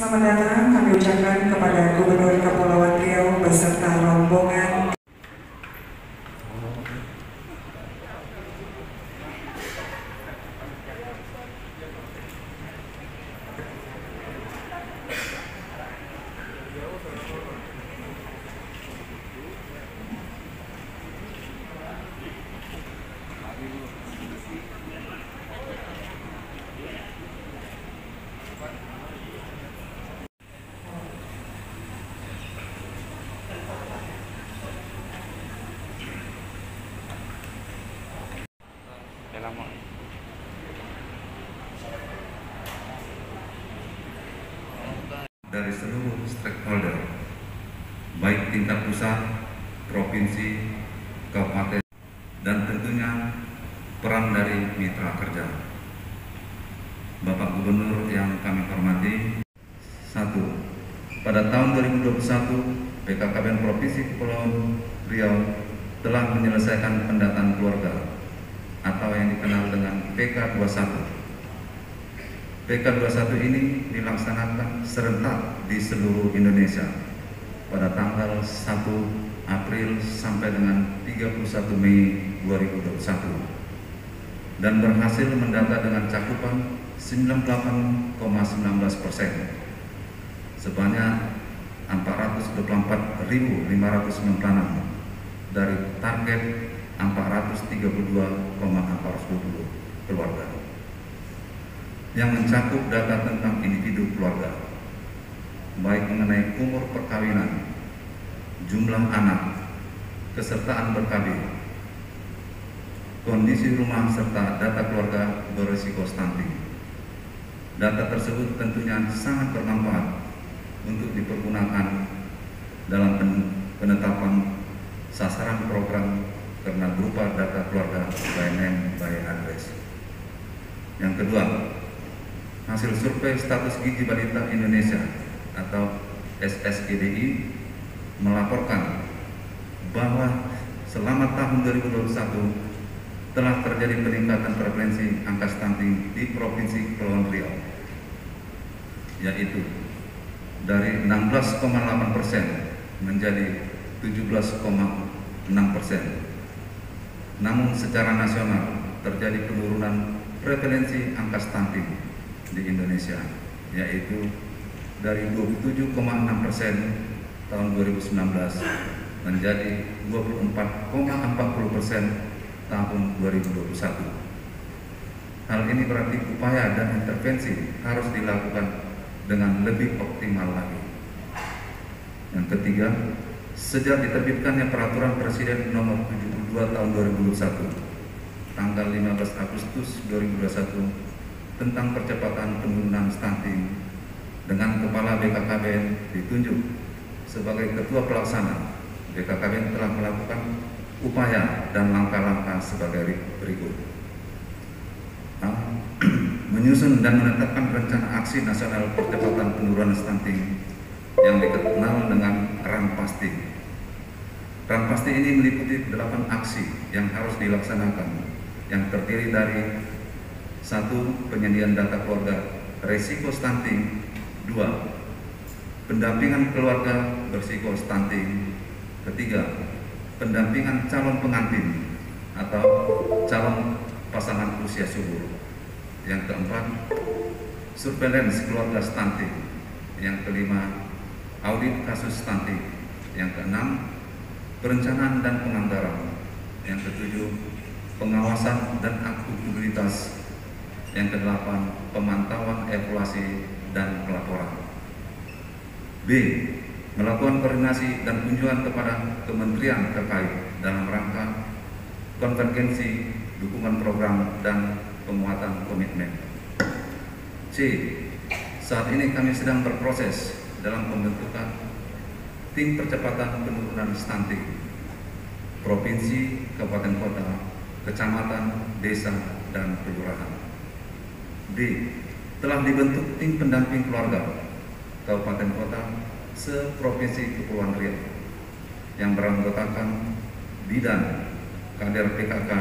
Selamat datang kami ucapkan kepada Gubernur Kepulauan Riau beserta rombongan. Dari seluruh stakeholder, baik tingkat pusat, provinsi, kabupaten, dan tentunya peran dari mitra kerja. Bapak Gubernur yang kami hormati, 1. Pada tahun 2021, BKKBN Provinsi Kepulauan Riau telah menyelesaikan pendataan keluarga atau yang dikenal dengan PK21. PK21 ini dilaksanakan serentak di seluruh Indonesia pada tanggal 1 April sampai dengan 31 Mei 2021 dan berhasil mendata dengan cakupan 98,19%, sebanyak 424.596 dari target 432,420 keluarga, yang mencakup data tentang individu keluarga, baik mengenai umur perkawinan, jumlah anak, kesertaan berkabin, kondisi rumah, serta data keluarga berisiko stunting. Data tersebut tentunya sangat bermanfaat untuk dipergunakan dalam penetapan sasaran program karena berupa data keluarga by name by address. Yang kedua, hasil survei status gizi balita Indonesia atau SSGDI melaporkan bahwa selama tahun 2021 telah terjadi peningkatan prevalensi angka stunting di Provinsi Kepulauan Riau, yaitu dari 16,8% menjadi 17,6%. Namun secara nasional terjadi penurunan prevalensi angka stunting di Indonesia, yaitu dari 27,6% tahun 2019 menjadi 24,40% tahun 2021. Hal ini berarti upaya dan intervensi harus dilakukan dengan lebih optimal lagi. Yang ketiga, sejak diterbitkannya Peraturan Presiden Nomor 72 Tahun 2021 tanggal 15 Agustus 2021 tentang percepatan penurunan stunting, dengan Kepala BKKBN ditunjuk sebagai Ketua Pelaksana, BKKBN telah melakukan upaya dan langkah-langkah sebagai berikut. Menyusun dan menetapkan rencana aksi nasional percepatan penurunan stunting yang dikenal dengan Ranpasti. Ranpasti ini meliputi 8 aksi yang harus dilaksanakan, yang terdiri dari 1. Penyediaan data keluarga resiko stunting. 2. Pendampingan keluarga berisiko stunting. 3. Pendampingan calon pengantin atau calon pasangan usia subur. Yang keempat, surveillance keluarga stunting. Yang kelima, audit kasus stunting. Yang keenam, perencanaan dan penganggaran. Yang ketujuh, pengawasan dan akuntabilitas. Yang kedelapan, pemantauan, evaluasi, dan pelaporan. B. Melakukan koordinasi dan kunjungan kepada kementerian terkait dalam rangka konvergensi, dukungan program, dan penguatan komitmen. C. Saat ini kami sedang berproses dalam pembentukan tim percepatan penurunan stunting provinsi, kabupaten kota, kecamatan, desa, dan kelurahan. D. Telah dibentuk tim pendamping keluarga kabupaten kota se-Provinsi Kepulauan Riau yang beranggotakan bidan, kader PKK,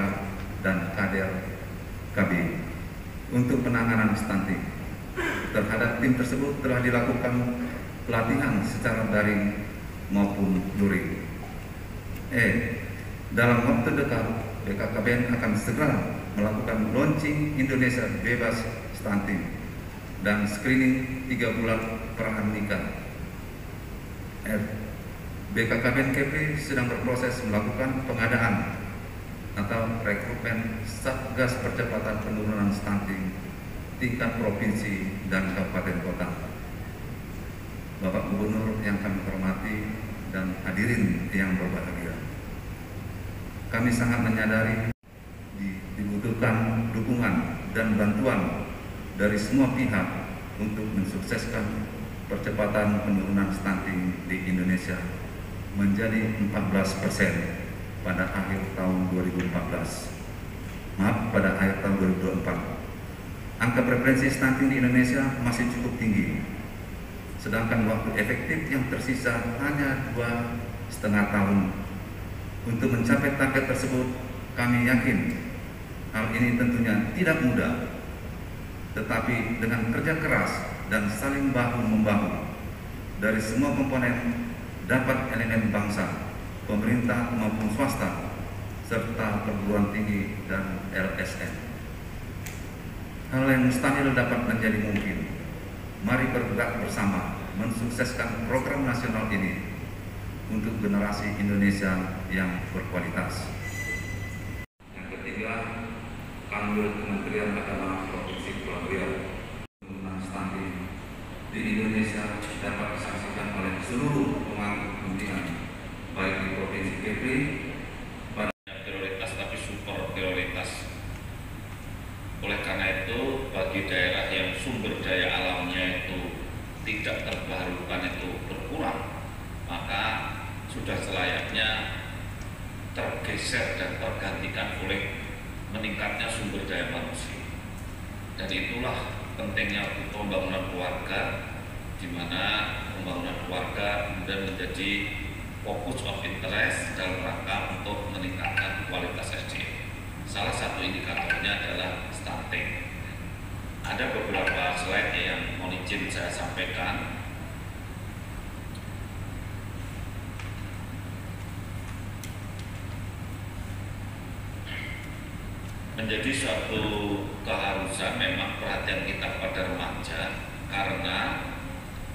dan kader KB untuk penanganan stunting. Terhadap tim tersebut telah dilakukan pelatihan secara daring maupun luring. Dalam waktu dekat, BKKBN akan segera melakukan launching Indonesia Bebas Stunting dan screening 3 bulan pernikah. BKKBN Kepri sedang berproses melakukan pengadaan atau rekrutmen Satgas Percepatan Penurunan Stunting tingkat provinsi dan kabupaten kota. Bapak Gubernur yang kami hormati dan hadirin yang berbahagia, kami sangat menyadari dibutuhkan dukungan dan bantuan dari semua pihak untuk mensukseskan percepatan penurunan stunting di Indonesia menjadi 14% pada akhir tahun 2014. Pada akhir tahun 2024. Angka prevalensi stunting di Indonesia masih cukup tinggi, sedangkan waktu efektif yang tersisa hanya 2,5 tahun. Untuk mencapai target tersebut, kami yakin hal ini tentunya tidak mudah, tetapi dengan kerja keras dan saling bahu-membahu dari semua komponen dapat elemen bangsa, pemerintah maupun swasta, serta perguruan tinggi dan LSM. Hal yang mustahil dapat menjadi mungkin. Mari bergerak bersama mensukseskan program nasional ini untuk generasi Indonesia yang berkualitas. Yang ketiga, Kanwil Kementerian Agama Provinsi Kepulauan Riau. Penurunan stunting di Indonesia dapat disaksikan oleh seluruh pemangku kepentingan, baik di Provinsi Kepri, prioritas tapi super prioritas. Oleh karena itu, bagi daerah yang sumber daya alamnya itu tidak terbarukan itu berkurang, maka sudah selayaknya tergeser dan tergantikan oleh meningkatnya sumber daya manusia. Dan itulah pentingnya pembangunan keluarga, di mana pembangunan keluarga kemudian menjadi fokus of interest dalam rangka untuk meningkatkan kualitas SDM. Salah satu indikatornya adalah stunting. Ada beberapa slide yang mohon izin saya sampaikan. Menjadi suatu keharusan memang perhatian kita pada remaja, karena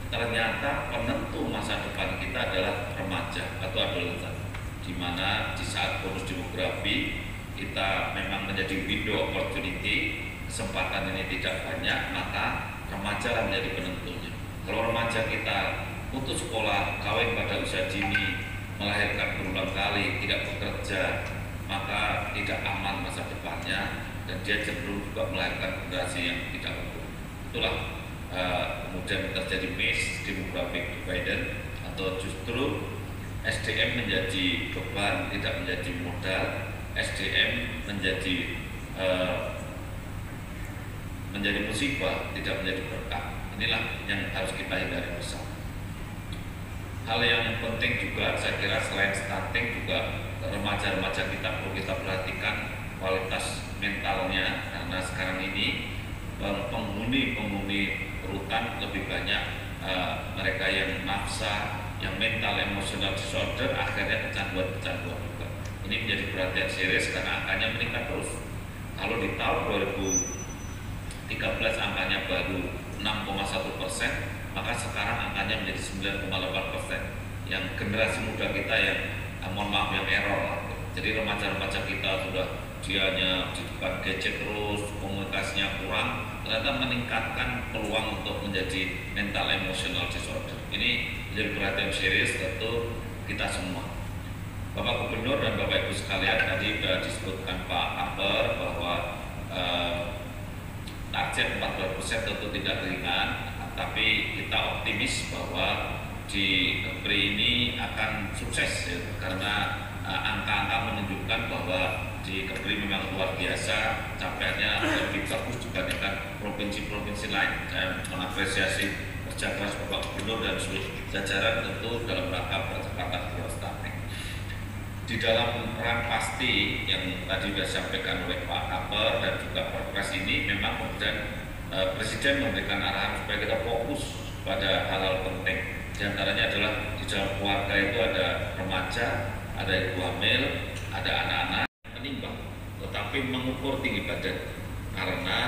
ternyata penentu masa depan kita adalah remaja atau adolescent, di mana di saat bonus demografi kita memang menjadi window opportunity, kesempatan ini tidak banyak, maka remaja lah menjadi penentunya. Kalau remaja kita putus sekolah, kawin pada usia dini, melahirkan berulang kali, tidak bekerja, maka tidak aman masa depannya, dan dia cenderung juga melahirkan generasi yang tidak utuh. Itulah kemudian terjadi demographic dividend, atau justru SDM menjadi beban, tidak menjadi modal. SDM menjadi musibah, tidak menjadi berkah. Inilah yang harus kita hindari bersama. Hal yang penting juga, saya kira selain stunting, juga remaja-remaja kita perlu kita perhatikan kualitas mentalnya, karena sekarang ini penghuni rutan lebih banyak mereka yang nafsa, yang mental emosional disorder, akhirnya kecanduan juga. Ini menjadi perhatian serius karena angkanya meningkat terus. Kalau di tahun 2013 angkanya baru 6,1%, maka sekarang angkanya menjadi 9,8%. Yang generasi muda kita yang mohon maaf yang error. Jadi remaja-remaja kita sudah dianya di depan gadget terus, komunikasinya kurang, ternyata meningkatkan peluang untuk menjadi mental emotional disorder. Ini menjadi perhatian serius tentu kita semua. Bapak Gubernur dan Bapak Ibu sekalian, tadi sudah disebutkan Pak Akbar bahwa target 14% tentu tidak ringan, tapi kita optimis bahwa di Kepri ini akan sukses ya, karena angka-angka menunjukkan bahwa di Kepri memang luar biasa, capaiannya lebih bagus dibandingkan provinsi-provinsi lain. Saya mengapresiasi kerja keras Bapak Gubernur dan seluruh jajaran tentu dalam rangka percepatan growth stunting. Di dalam rang pasti yang tadi sudah disampaikan oleh Pak Akbar dan juga Perpres ini memang kemudian Presiden memberikan arahan supaya kita fokus pada hal-hal penting. Di antaranya adalah di dalam keluarga itu ada remaja, ada ibu hamil, ada anak-anak menimbang, tetapi mengukur tinggi badan, karena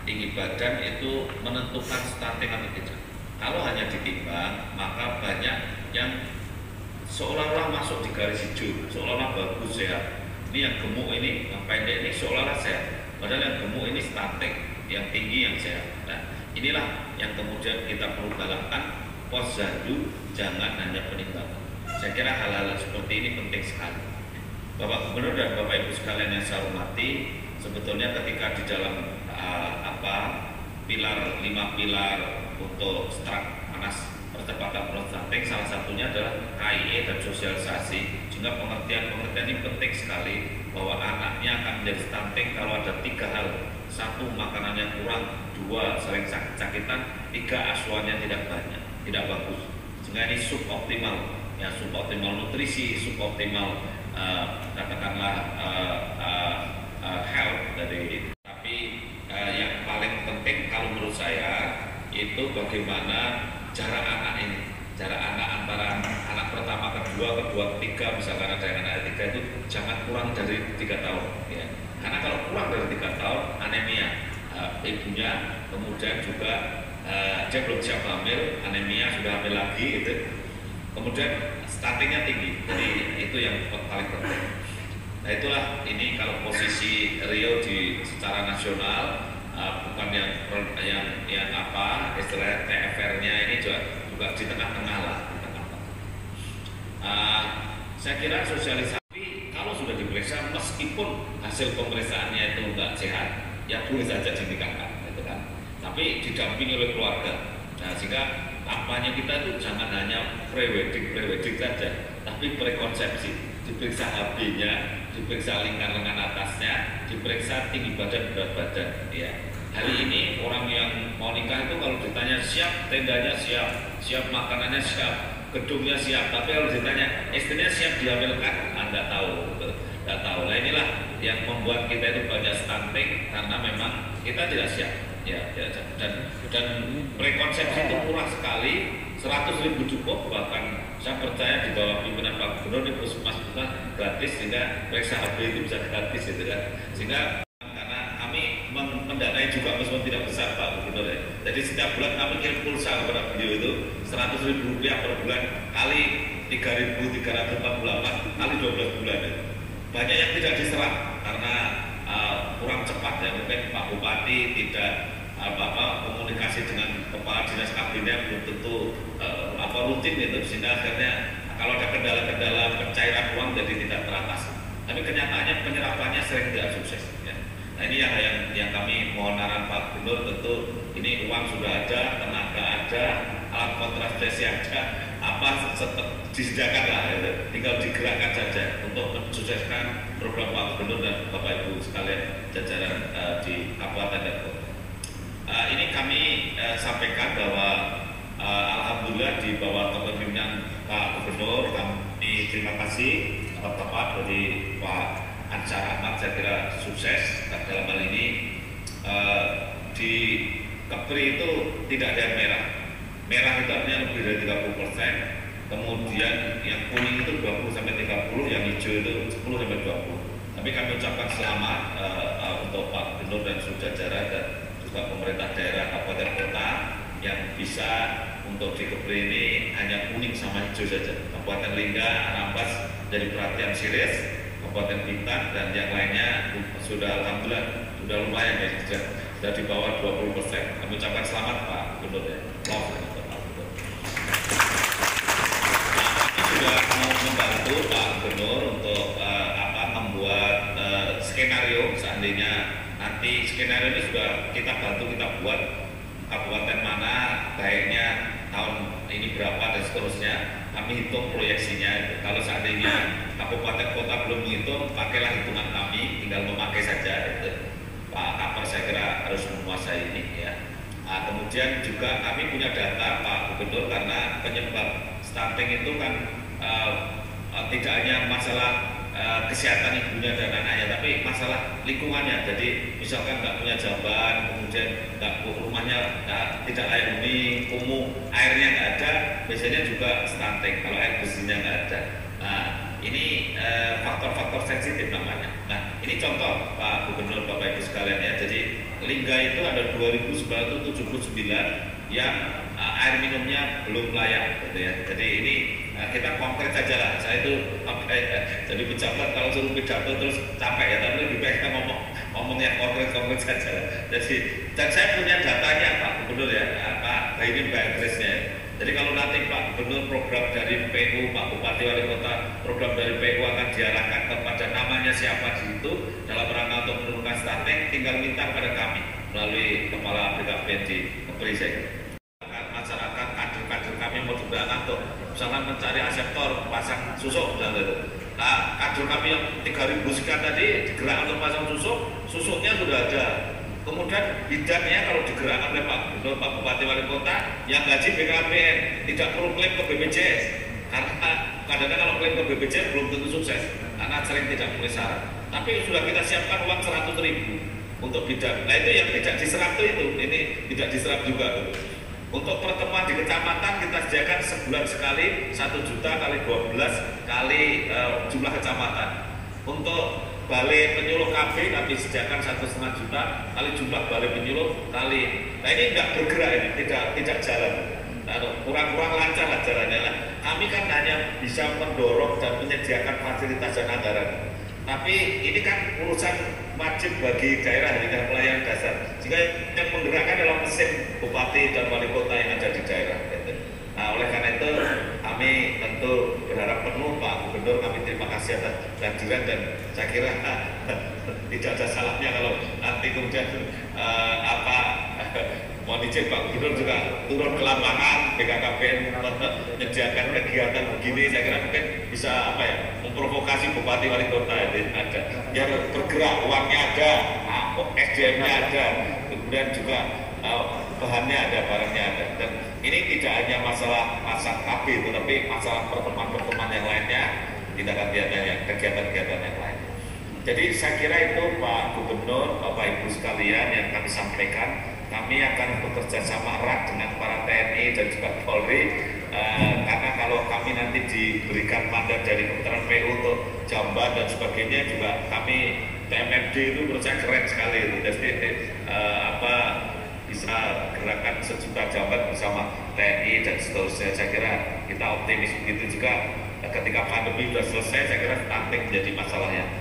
tinggi badan itu menentukan stunting atau tidak. Kalau hanya ditimbang, maka banyak yang seolah-olah masuk di garis hijau, seolah-olah bagus sehat. Ini yang gemuk ini, yang pendek ini seolah-olah sehat. Padahal yang gemuk ini stunting, yang tinggi yang sehat. Nah, inilah yang kemudian kita perlu galakkan, posyandu jangan hanya penimbangan. Saya kira hal-hal seperti ini penting sekali. Bapak Gubernur dan Bapak Ibu sekalian yang saya hormati, sebetulnya ketika di dalam pilar 5 pilar untuk strat panas percepatan proses stunting, salah satunya adalah KIE dan sosialisasi, sehingga pengertian ini penting sekali bahwa anaknya akan menjadi stunting kalau ada 3 hal: 1, makanannya kurang; 2, sering sakit-sakitan; 3, asuhannya tidak banyak, tidak bagus. Sehingga ini suboptimal, ya, suboptimal nutrisi, suboptimal katakanlah health dari. Tapi yang paling penting kalau menurut saya itu bagaimana jarak anak ini, jarak anak antara anak pertama, kedua, ketiga, misalkan ada yang anak ketiga itu jangan kurang dari 3 tahun, ya. Karena kalau kurang dari 3 tahun anemia ibunya, kemudian juga dia belum siap hamil, anemia, sudah hamil lagi gitu. Kemudian stuntingnya tinggi, jadi itu yang paling penting. Nah, itulah ini kalau posisi Rio di secara nasional, bukan yang apa istilah TFR-nya ini juga di tengah-tengah lah. Saya kira sosialisasi kalau sudah diperiksa, meskipun hasil pemeriksaannya itu enggak sehat, ya boleh saja dinikahkan, gitu kan. Tapi didampingi oleh keluarga. Nah, sehingga kampanye kita itu jangan hanya pre-wedding saja, tapi prekonsepsi. Diperiksa HB-nya, diperiksa lingkar lengan atasnya, diperiksa tinggi badan, berat badan. Ya. Hari ini orang yang mau nikah itu kalau ditanya siap, tendanya siap, siap makanannya siap, gedungnya siap. Tapi kalau ditanya istrinya siap dihamilkan, nggak tahu, nggak tahu. Nah, inilah yang membuat kita itu banyak stunting karena memang kita tidak siap. Ya, dan prekonsepsi itu murah sekali, 100.000 cukup, bahkan saya percaya di bawah pimpinan Pak Gubernur di Puskesmas juga gratis, sehingga periksa HB itu bisa gratis, gitu kan. Sehingga karena kami mendanai juga meskipun tidak besar Pak Gubernur, ya. Jadi setiap bulan kami kirim pulsa kepada beliau itu 100.000 rupiah per bulan kali 3.348 kali 12 bulan. Ya. Banyak yang tidak diserap karena kurang cepat, ya. Mungkin Pak Bupati tidak komunikasi dengan kepala dinas kabinnya belum tentu rutin itu, sehingga akhirnya kalau ada kendala-kendala pencairan uang jadi tidak teratasi. Tapi kenyataannya penyerapannya sering tidak sukses, ya. Nah, ini yang kami mohon arahan Pak Gubernur, tentu ini uang sudah ada, tenaga ada, alat kontrasepsi ada, disediakan lah, ya. Tinggal digerakkan saja untuk mensukseskan program Pak Gubernur dan Bapak Ibu sekalian jajaran di Kabupaten dan Kota. Ini kami sampaikan bahwa alhamdulillah di bawah kepemimpinan Pak Gubernur kami terima kasih tepat dari Pak Ansar Ahmad, saya kira sukses dalam hal ini. Di Kepri itu tidak ada yang merah. Merah itu artinya lebih dari 30%, kemudian yang kuning itu 20-30%, yang hijau itu 10-20%. Tapi kami ucapkan selamat untuk Pak Gubernur dan seluruh jajaran dan juga pemerintah daerah kabupaten kota yang bisa untuk di Kepri ini hanya kuning sama hijau saja. Kabupaten Lingga, Anambas jadi perhatian serius, Kabupaten Bintan dan yang lainnya sudah alhamdulillah sudah lumayan, ya, sudah di bawah 20%. Kami ucapkan selamat Pak Gubernur, ya. Love untuk Pak Gubernur. Kami sudah mau membantu Pak Gubernur untuk membuat skenario seandainya nanti skenario ini sudah kita bantu, kita buat kabupaten mana baiknya tahun ini berapa dan seterusnya. Kami hitung proyeksinya. Kalau seandainya kabupaten kota belum menghitung, pakailah hitungan kami, tinggal memakai saja. Gitu. Pak Kapar saya kira harus menguasai ini, ya. Kemudian juga kami punya data Pak Gubernur, karena penyebab stunting itu kan tidak hanya masalah kesehatan ibunya dan anaknya, tapi masalah lingkungannya. Jadi misalkan nggak punya jamban, kemudian rumahnya tidak layak huni, kumuh, airnya nggak ada, biasanya juga stunting kalau air bersihnya nggak ada. Nah, ini faktor-faktor sensitif namanya. Nah, ini contoh Pak Gubernur, Bapak Ibu sekalian ya. Jadi Lingga itu ada 2.979 yang air minumnya belum layak, gitu ya. Jadi ini kita konkret saja lah. Saya itu jadi pejabat kalau suruh pidato terus capek ya, tapi lebih baik kita ngomong yang konkret saja lah. Jadi dan saya punya datanya Pak Gubernur ya, ini backgroundnya. Jadi kalau nanti Pak Gubernur program dari PU, Pak Bupati Wali Kota, program dari PU akan diarahkan kepada namanya siapa di situ dalam rangka untuk menurunkan stunting, tinggal minta pada kami melalui Kepala BKPN di Kepolisian. Masyarakat kader-kader kami mau juga untuk misalkan mencari aseptor pasang susuk misalnya itu. Nah, kader kami yang 3.000 sekian tadi digerakkan untuk pasang susuk, susuknya sudah ada. Kemudian bidangnya kalau digerakkan oleh Pak Gubernur, Pak Bupati Wali Kota, yang gaji BKPN tidak perlu klaim ke BPJS, karena kadang-kadang kalau klaim ke BPJS belum tentu sukses, karena sering tidak memenuhi syarat. Tapi sudah kita siapkan uang 100.000 untuk bidang. Nah itu yang tidak diserap itu, ini tidak diserap juga. Untuk pertemuan di kecamatan kita sediakan sebulan sekali 1 juta kali 12 kali jumlah kecamatan. Untuk balai penyuluh KB kami sediakan 1,5 juta kali jumlah balai penyuluh kali. Nah ini nggak bergerak, ini tidak jalan. Nah, kurang lancar lah jalannya. Nah, kami kan hanya bisa mendorong dan menyediakan fasilitas dan anggaran. Tapi ini kan urusan wajib bagi daerah dengan pelayanan dasar. Jika yang menggerakkan adalah mesin bupati dan wali kota yang ada di daerah. Nah, oleh karena itu kami tentu berharap penuh Pak Gubernur, kami terima kasih atas kehadiran dan saya kira tidak ada salahnya kalau nanti kemudian mohon izin Pak Gubernur juga turun ke lapangan BKKBN menyediakan kegiatan begini. Saya kira mungkin bisa memprovokasi bupati wali kota ada biar bergerak, uangnya ada, SDM-nya ada, kemudian juga bahannya ada, barangnya ada. Dan ini tidak hanya masalah KB itu, tapi masalah pertemuan-pertemuan yang lainnya, kegiatan-kegiatan yang lain. Jadi saya kira itu Pak Gubernur, Bapak Ibu sekalian yang kami sampaikan. Kami akan bekerja sama erat dengan para TNI dan juga Polri, karena kalau kami nanti diberikan mandat dari Kementerian PU untuk jamban dan sebagainya, juga kami TMFD itu menurut saya keren sekali itu. Jadi bisa gerakan 1 juta jamban bersama TNI dan seterusnya. Saya kira kita optimis begitu juga. Ketika pandemi sudah selesai, saya kira stunting menjadi masalah yang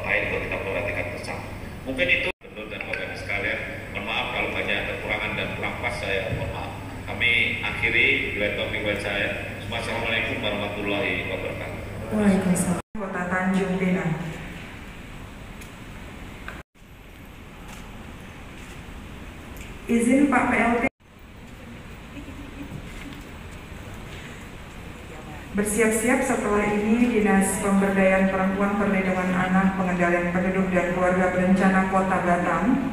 baik untuk kita perhatikan bersama. Mungkin itu dan Bapak sekalian, mohon maaf kalau banyak kekurangan dan kurang pas, saya mohon maaf. Kami akhiri bila topik saya. Wassalamualaikum warahmatullahi wabarakatuh. Waalaikumsalam. Kota Tanjung Pinang. Izin Pak PLT. Bersiap-siap setelah ini Dinas Pemberdayaan Perempuan, Perlindungan Anak, Pengendalian Penduduk dan Keluarga Berencana Kota Batam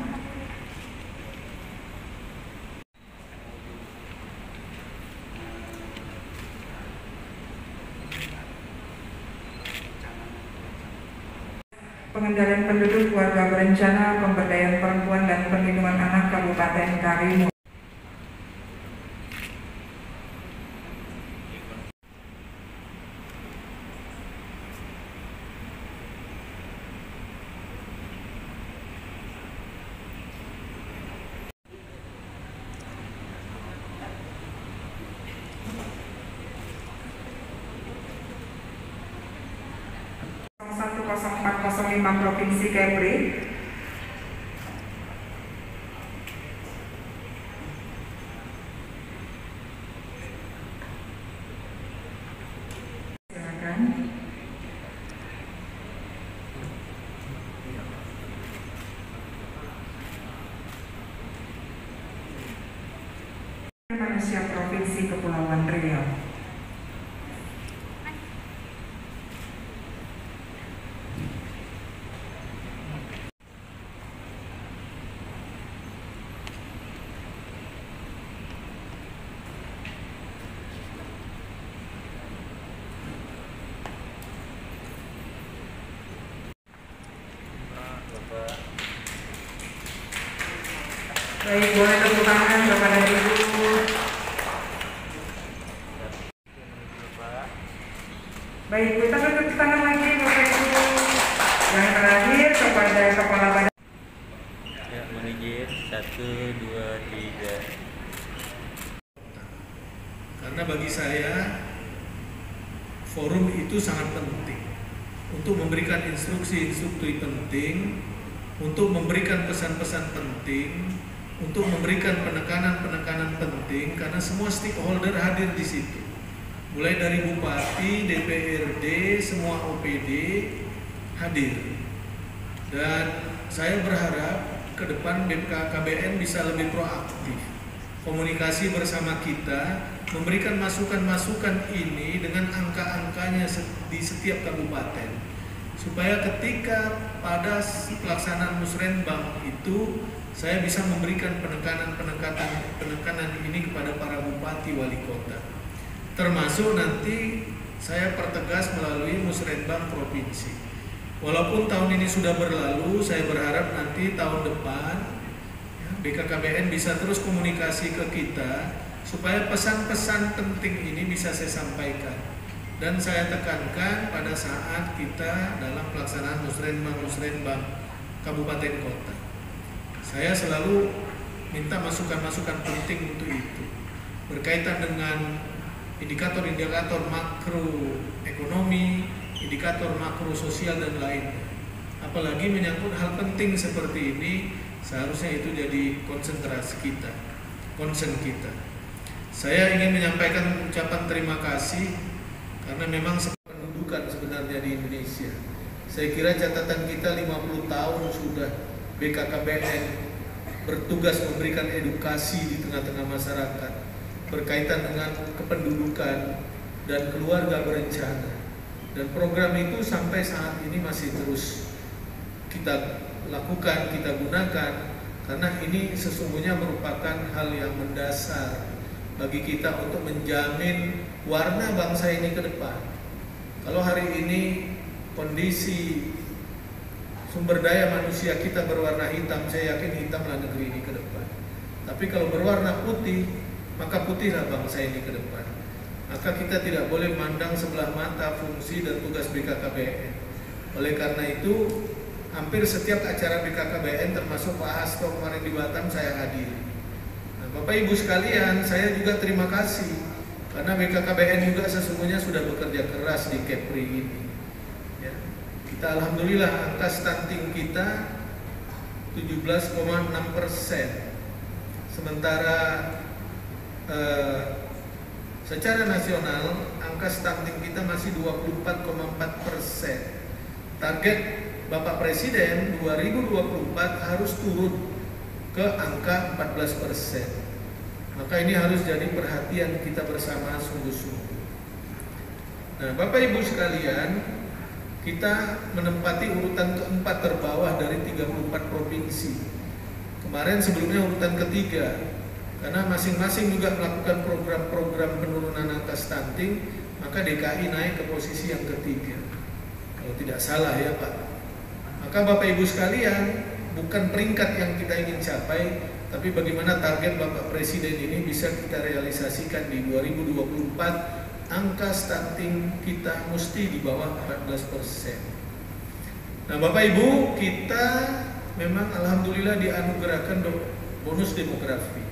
Pengendalian Penduduk, Keluarga Berencana, Pemberdayaan Perempuan dan Perlindungan Anak Kabupaten Karimun. Provinsi Kepri. Silakan. Manusia Provinsi Kepulauan Riau. Baik, boleh tepuk tangan kepada Ibu. Baik, kita tepuk tangan lagi Bapak Ibu. Yang terakhir kepada Kepala Badan. Ya, mohon izin 1, 2, 3. Karena bagi saya forum itu sangat penting untuk memberikan instruksi-instruksi penting, untuk memberikan pesan-pesan penting, untuk memberikan penekanan-penekanan penting, karena semua stakeholder hadir di situ. Mulai dari Bupati, DPRD, semua OPD hadir. Dan saya berharap ke depan BKKBN bisa lebih proaktif, komunikasi bersama kita, memberikan masukan-masukan ini dengan angka-angkanya di setiap kabupaten, supaya ketika pada pelaksanaan musrenbang itu saya bisa memberikan penekanan ini kepada para bupati wali kota, termasuk nanti saya pertegas melalui musrenbang provinsi. Walaupun tahun ini sudah berlalu, saya berharap nanti tahun depan BKKBN bisa terus komunikasi ke kita supaya pesan-pesan penting ini bisa saya sampaikan dan saya tekankan pada saat kita dalam pelaksanaan musrenbang Kabupaten Kota. Saya selalu minta masukan-masukan penting untuk itu berkaitan dengan indikator-indikator makroekonomi, indikator makro sosial dan lainnya. Apalagi menyangkut hal penting seperti ini, seharusnya itu jadi konsentrasi kita, concern kita. Saya ingin menyampaikan ucapan terima kasih karena memang pendudukan sebenarnya di Indonesia. Saya kira catatan kita 50 tahun sudah BKKBN bertugas memberikan edukasi di tengah-tengah masyarakat berkaitan dengan kependudukan dan keluarga berencana. Dan program itu sampai saat ini masih terus kita lakukan, kita gunakan, karena ini sesungguhnya merupakan hal yang mendasar bagi kita untuk menjamin warna bangsa ini ke depan. Kalau hari ini kondisi sumber daya manusia kita berwarna hitam, saya yakin hitamlah negeri ini ke depan. Tapi kalau berwarna putih, maka putihlah bangsa ini ke depan. Maka kita tidak boleh mandang sebelah mata fungsi dan tugas BKKBN. Oleh karena itu, hampir setiap acara BKKBN termasuk Pak Hasto kemarin di Batam saya hadir. Nah, Bapak Ibu sekalian, saya juga terima kasih karena BKKBN juga sesungguhnya sudah bekerja keras di Kepri ini. Ya. Kita alhamdulillah angka stunting kita 17,6%. Sementara secara nasional angka stunting kita masih 24,4%. Target Bapak Presiden 2024 harus turun ke angka 14%. Maka ini harus jadi perhatian kita bersama sungguh-sungguh. Nah, Bapak Ibu sekalian, kita menempati urutan keempat terbawah dari 34 provinsi. Kemarin sebelumnya urutan ketiga, karena masing-masing juga melakukan program-program penurunan angka stunting, maka DKI naik ke posisi yang ketiga. Kalau tidak salah ya Pak. Maka Bapak Ibu sekalian, bukan peringkat yang kita ingin capai, tapi bagaimana target Bapak Presiden ini bisa kita realisasikan di 2024, angka stunting kita mesti di bawah 14%. Nah Bapak Ibu, kita memang alhamdulillah dianugerahkan bonus demografi.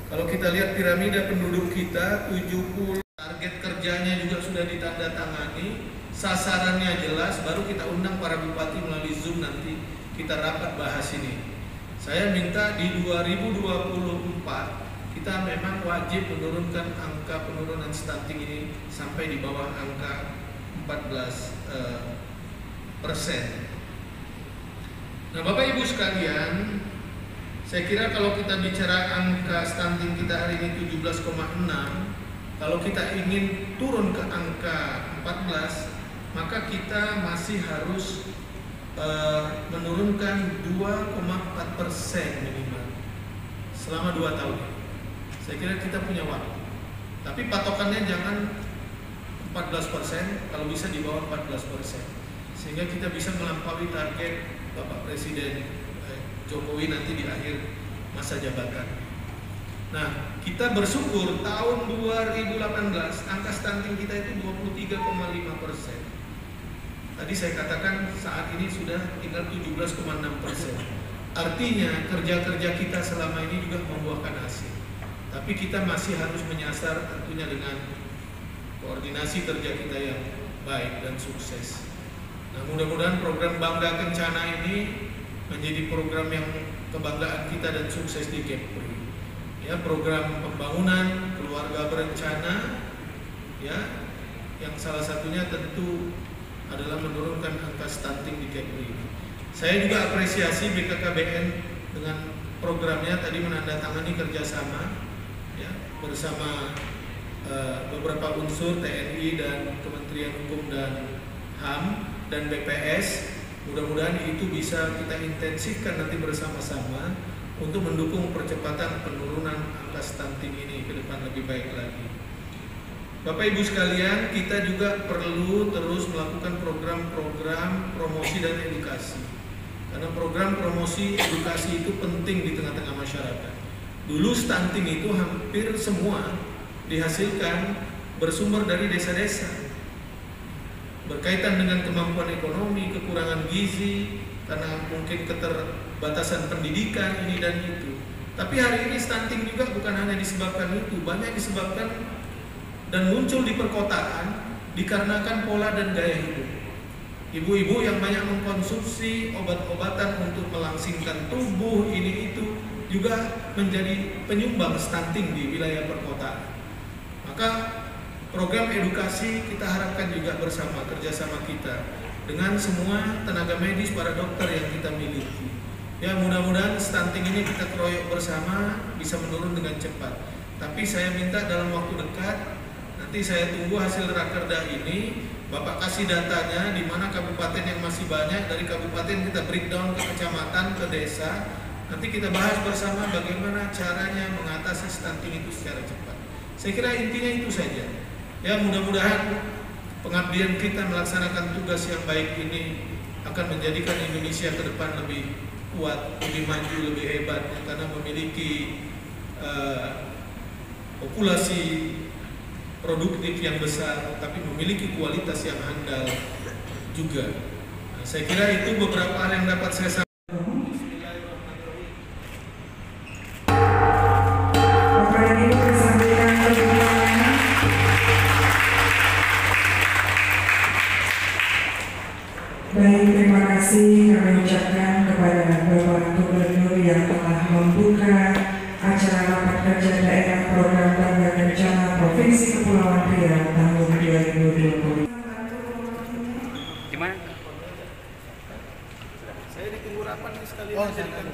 Kalau kita lihat piramida penduduk kita, 70, target kerjanya juga sudah ditandatangani, sasarannya jelas, baru kita undang para bupati melalui Zoom nanti kita rapat bahas ini. Saya minta di 2024 kita memang wajib menurunkan angka penurunan stunting ini sampai di bawah angka 14%. Nah Bapak Ibu sekalian, saya kira kalau kita bicara angka stunting kita hari ini 17,6, kalau kita ingin turun ke angka 14, maka kita masih harus menurunkan 2,4% minimal selama 2 tahun. Saya kira kita punya waktu. Tapi patokannya jangan 14%, kalau bisa di bawah 14%. Sehingga kita bisa melampaui target Bapak Presiden Jokowi nanti di akhir masa jabatan. Nah, kita bersyukur tahun 2018 angka stunting kita itu 23,5%. Tadi saya katakan saat ini sudah tinggal 17,6%. Artinya kerja-kerja kita selama ini juga membuahkan hasil. Tapi kita masih harus menyasar tentunya dengan koordinasi kerja kita yang baik dan sukses. Nah, mudah-mudahan program Bangga Kencana ini menjadi program yang kebanggaan kita dan sukses di Kepri. Ya, program pembangunan keluarga berencana, ya, yang salah satunya tentu adalah menurunkan angka stunting di Kepri. Saya juga apresiasi BKKBN dengan programnya tadi menandatangani kerjasama, ya, bersama beberapa unsur TNI dan Kementerian Hukum dan HAM dan BPS. Mudah-mudahan itu bisa kita intensifkan nanti bersama-sama untuk mendukung percepatan penurunan angka stunting ini ke depan lebih baik lagi. Bapak Ibu sekalian, kita juga perlu terus melakukan program-program promosi dan edukasi. Karena program promosi edukasi itu penting di tengah-tengah masyarakat. Dulu stunting itu hampir semua dihasilkan bersumber dari desa-desa, berkaitan dengan kemampuan ekonomi, kekurangan gizi, karena mungkin keterbatasan pendidikan ini dan itu. Tapi hari ini stunting juga bukan hanya disebabkan itu, banyak disebabkan dan muncul di perkotaan dikarenakan pola dan gaya hidup. Ibu-ibu yang banyak mengkonsumsi obat-obatan untuk melangsingkan tubuh ini itu juga menjadi penyumbang stunting di wilayah perkotaan. Maka program edukasi kita harapkan juga bersama, kerjasama kita dengan semua tenaga medis, para dokter yang kita miliki. Ya, mudah-mudahan stunting ini kita keroyok bersama bisa menurun dengan cepat. Tapi saya minta dalam waktu dekat, nanti saya tunggu hasil rakerda ini, Bapak kasih datanya di mana kabupaten yang masih banyak, dari kabupaten kita breakdown ke kecamatan, ke desa. Nanti kita bahas bersama bagaimana caranya mengatasi stunting itu secara cepat. Saya kira intinya itu saja. Ya, mudah-mudahan pengabdian kita melaksanakan tugas yang baik ini akan menjadikan Indonesia ke depan lebih kuat, lebih maju, lebih hebat, karena memiliki populasi produktif yang besar, tapi memiliki kualitas yang handal juga. Nah, saya kira itu beberapa hal yang dapat saya sampaikan. Baik, terima kasih kami ucapkan kepada Bapak Gubernur yang telah membuka acara rapat kerja daerah program Bangga Kencana Provinsi Kepulauan Riau tahun 2020. Gimana? Saya ditunggu rapat sekali di kantor.